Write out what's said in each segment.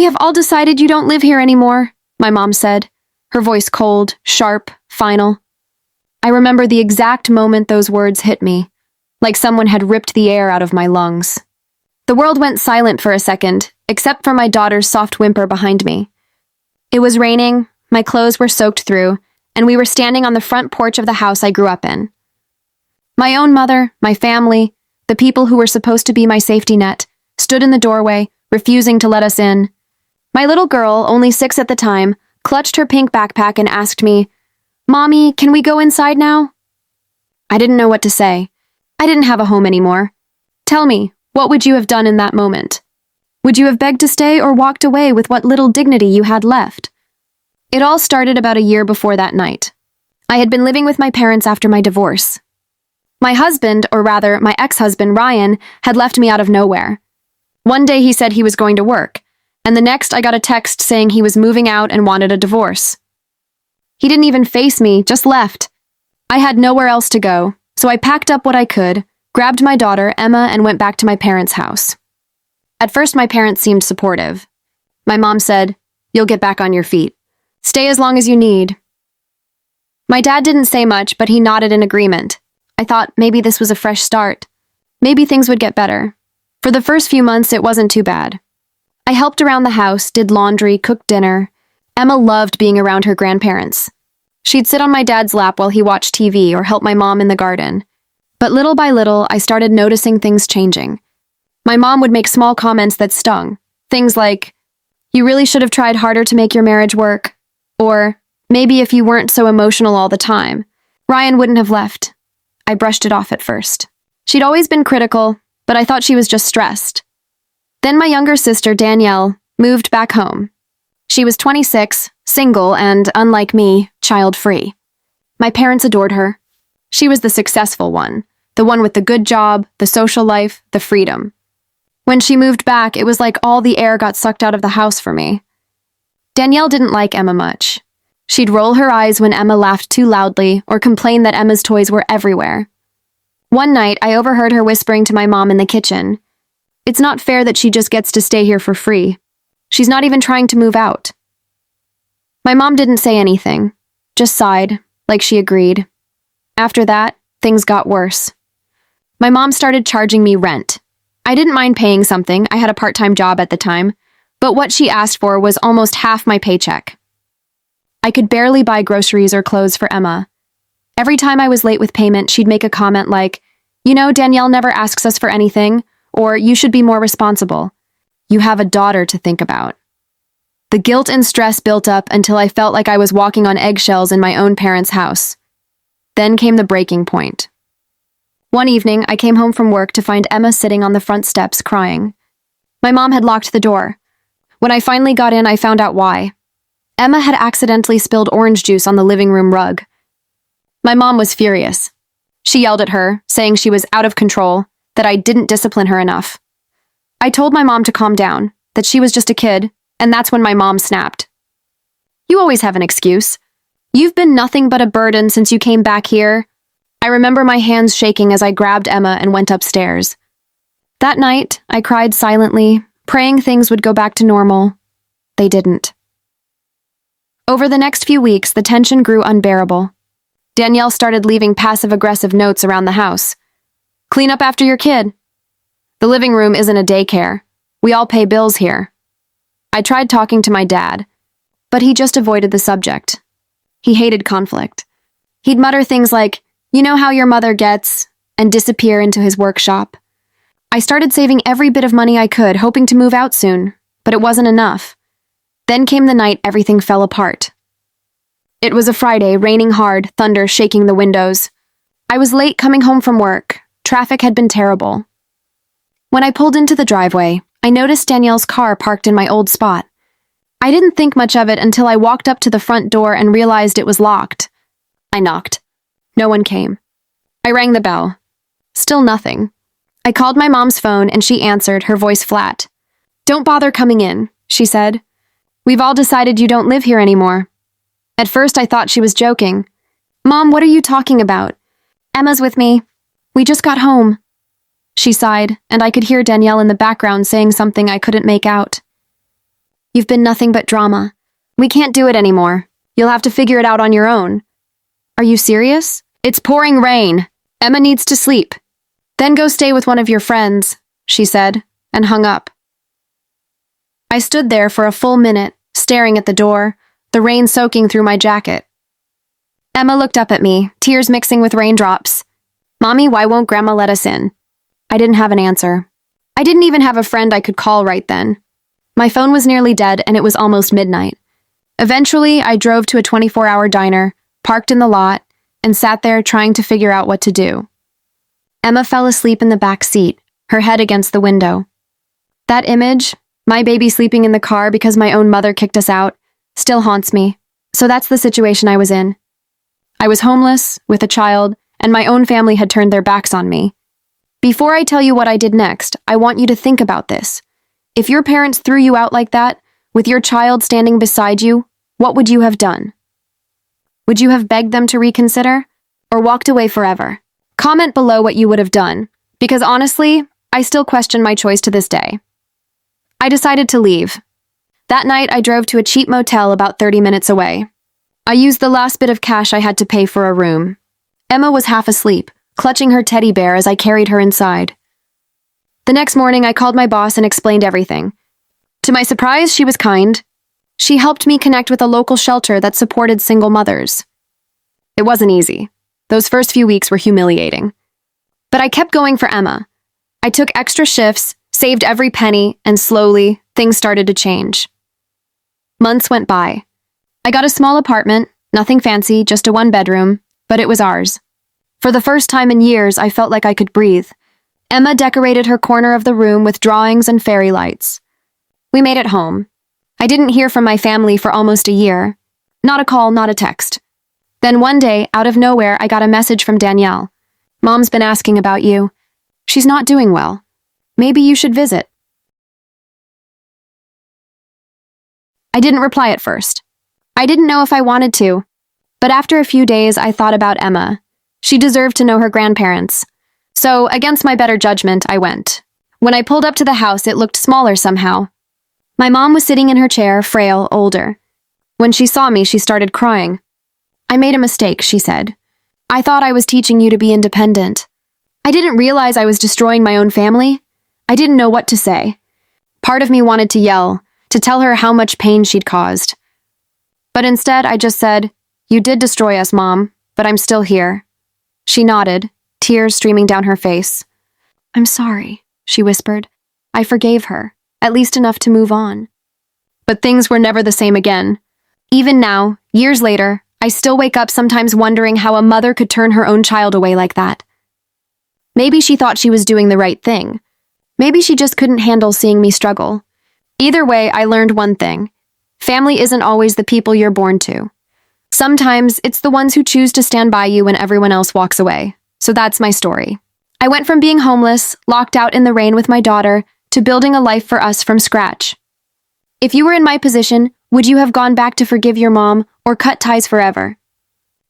We have all decided you don't live here anymore, my mom said, her voice cold, sharp, final. I remember the exact moment those words hit me, like someone had ripped the air out of my lungs. The world went silent for a second, except for my daughter's soft whimper behind me. It was raining, my clothes were soaked through, and we were standing on the front porch of the house I grew up in. My own mother, my family, the people who were supposed to be my safety net, stood in the doorway, refusing to let us in. My little girl, only 6 at the time, clutched her pink backpack and asked me, "Mommy, can we go inside now?" I didn't know what to say. I didn't have a home anymore. Tell me, what would you have done in that moment? Would you have begged to stay or walked away with what little dignity you had left? It all started about a year before that night. I had been living with my parents after my divorce. My husband, or rather, my ex-husband, Ryan, had left me out of nowhere. One day he said he was going to work, and the next I got a text saying he was moving out and wanted a divorce. He didn't even face me, just left. I had nowhere else to go, so I packed up what I could, grabbed my daughter, Emma, and went back to my parents' house. At first, my parents seemed supportive. My mom said, "You'll get back on your feet. Stay as long as you need." My dad didn't say much, but he nodded in agreement. I thought maybe this was a fresh start. Maybe things would get better. For the first few months, it wasn't too bad. I helped around the house, did laundry, cooked dinner. Emma loved being around her grandparents. She'd sit on my dad's lap while he watched TV or help my mom in the garden. But little by little, I started noticing things changing. My mom would make small comments that stung. Things like, "You really should have tried harder to make your marriage work." Or, "Maybe if you weren't so emotional all the time, Ryan wouldn't have left." I brushed it off at first. She'd always been critical, but I thought she was just stressed. Then my younger sister, Danielle, moved back home. She was 26, single, and, unlike me, child-free. My parents adored her. She was the successful one, the one with the good job, the social life, the freedom. When she moved back, it was like all the air got sucked out of the house for me. Danielle didn't like Emma much. She'd roll her eyes when Emma laughed too loudly or complain that Emma's toys were everywhere. One night, I overheard her whispering to my mom in the kitchen, "It's not fair that she just gets to stay here for free. She's not even trying to move out." My mom didn't say anything, just sighed, like she agreed. After that, things got worse. My mom started charging me rent. I didn't mind paying something, I had a part-time job at the time, but what she asked for was almost half my paycheck. I could barely buy groceries or clothes for Emma. Every time I was late with payment, she'd make a comment like, "You know, Danielle never asks us for anything," or "You should be more responsible. You have a daughter to think about." The guilt and stress built up until I felt like I was walking on eggshells in my own parents' house. Then came the breaking point. One evening, I came home from work to find Emma sitting on the front steps crying. My mom had locked the door. When I finally got in, I found out why. Emma had accidentally spilled orange juice on the living room rug. My mom was furious. She yelled at her, saying she was out of control, that I didn't discipline her enough. I told my mom to calm down, that she was just a kid, and that's when my mom snapped. "You always have an excuse. You've been nothing but a burden since you came back here." I remember my hands shaking as I grabbed Emma and went upstairs. That night, I cried silently, praying things would go back to normal. They didn't. Over the next few weeks, the tension grew unbearable. Danielle started leaving passive-aggressive notes around the house. "Clean up after your kid. The living room isn't a daycare. We all pay bills here." I tried talking to my dad, but he just avoided the subject. He hated conflict. He'd mutter things like, "You know how your mother gets," and disappear into his workshop. I started saving every bit of money I could, hoping to move out soon, but it wasn't enough. Then came the night everything fell apart. It was a Friday, raining hard, thunder shaking the windows. I was late coming home from work. Traffic had been terrible. When I pulled into the driveway, I noticed Danielle's car parked in my old spot. I didn't think much of it until I walked up to the front door and realized it was locked. I knocked. No one came. I rang the bell. Still nothing. I called my mom's phone and she answered, her voice flat. "Don't bother coming in," she said. "We've all decided you don't live here anymore." At first I thought she was joking. "Mom, what are you talking about?" "Emma's with me. We just got home." She sighed, and I could hear Danielle in the background saying something I couldn't make out. You've been nothing but drama. We can't do it anymore. You'll have to figure it out on your own. Are you serious? It's pouring rain. Emma needs to sleep. Then go stay with one of your friends, she said, and hung up. I stood there for a full minute, staring at the door, the rain soaking through my jacket. Emma looked up at me, tears mixing with raindrops. Mommy, why won't Grandma let us in? I didn't have an answer. I didn't even have a friend I could call right then. My phone was nearly dead and it was almost midnight. Eventually, I drove to a 24-hour diner, parked in the lot, and sat there trying to figure out what to do. Emma fell asleep in the back seat, her head against the window. That image, my baby sleeping in the car because my own mother kicked us out, still haunts me. So that's the situation I was in. I was homeless, with a child, and my own family had turned their backs on me. Before I tell you what I did next, I want you to think about this. If your parents threw you out like that, with your child standing beside you, what would you have done? Would you have begged them to reconsider, or walked away forever? Comment below what you would have done, because honestly, I still question my choice to this day. I decided to leave. That night, I drove to a cheap motel about 30 minutes away. I used the last bit of cash I had to pay for a room. Emma was half asleep, clutching her teddy bear as I carried her inside. The next morning, I called my boss and explained everything. To my surprise, she was kind. She helped me connect with a local shelter that supported single mothers. It wasn't easy. Those first few weeks were humiliating. But I kept going for Emma. I took extra shifts, saved every penny, and slowly, things started to change. Months went by. I got a small apartment, nothing fancy, just a one-bedroom, but it was ours. For the first time in years, I felt like I could breathe. Emma decorated her corner of the room with drawings and fairy lights. We made it home. I didn't hear from my family for almost a year. Not a call, not a text. Then one day, out of nowhere, I got a message from Danielle. Mom's been asking about you. She's not doing well. Maybe you should visit. I didn't reply at first. I didn't know if I wanted to. But after a few days, I thought about Emma. She deserved to know her grandparents. So, against my better judgment, I went. When I pulled up to the house, it looked smaller somehow. My mom was sitting in her chair, frail, older. When she saw me, she started crying. I made a mistake, she said. I thought I was teaching you to be independent. I didn't realize I was destroying my own family. I didn't know what to say. Part of me wanted to yell, to tell her how much pain she'd caused. But instead, I just said, "You did destroy us, Mom, but I'm still here." She nodded, tears streaming down her face. "I'm sorry," she whispered. I forgave her, at least enough to move on. But things were never the same again. Even now, years later, I still wake up sometimes wondering how a mother could turn her own child away like that. Maybe she thought she was doing the right thing. Maybe she just couldn't handle seeing me struggle. Either way, I learned one thing. Family isn't always the people you're born to. Sometimes it's the ones who choose to stand by you when everyone else walks away. So that's my story. I went from being homeless, locked out in the rain with my daughter, to building a life for us from scratch. If you were in my position, would you have gone back to forgive your mom or cut ties forever?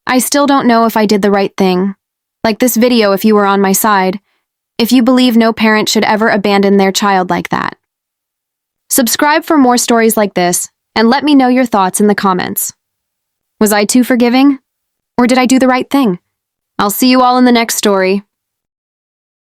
I still don't know if I did the right thing. Like this video if you were on my side. If you believe no parent should ever abandon their child like that. Subscribe for more stories like this, and let me know your thoughts in the comments. Was I too forgiving? Or did I do the right thing? I'll see you all in the next story.